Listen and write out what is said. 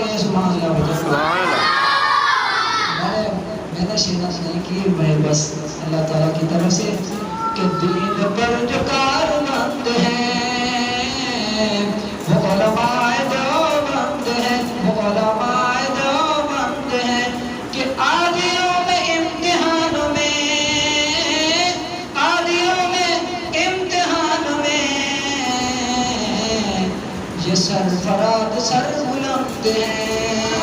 سکیں سبحان اللہ میں نے شہادت نہیں کی، میں بس اللہ تعالیٰ کی طرف سے کہ دین پر جو کارمند ہیں وہ علماء دیوبند ہیں، وہ علماء دیوبند ہیں کہ آدیوں میں امتحان میں یہ سرفراز سر بلند ہیں۔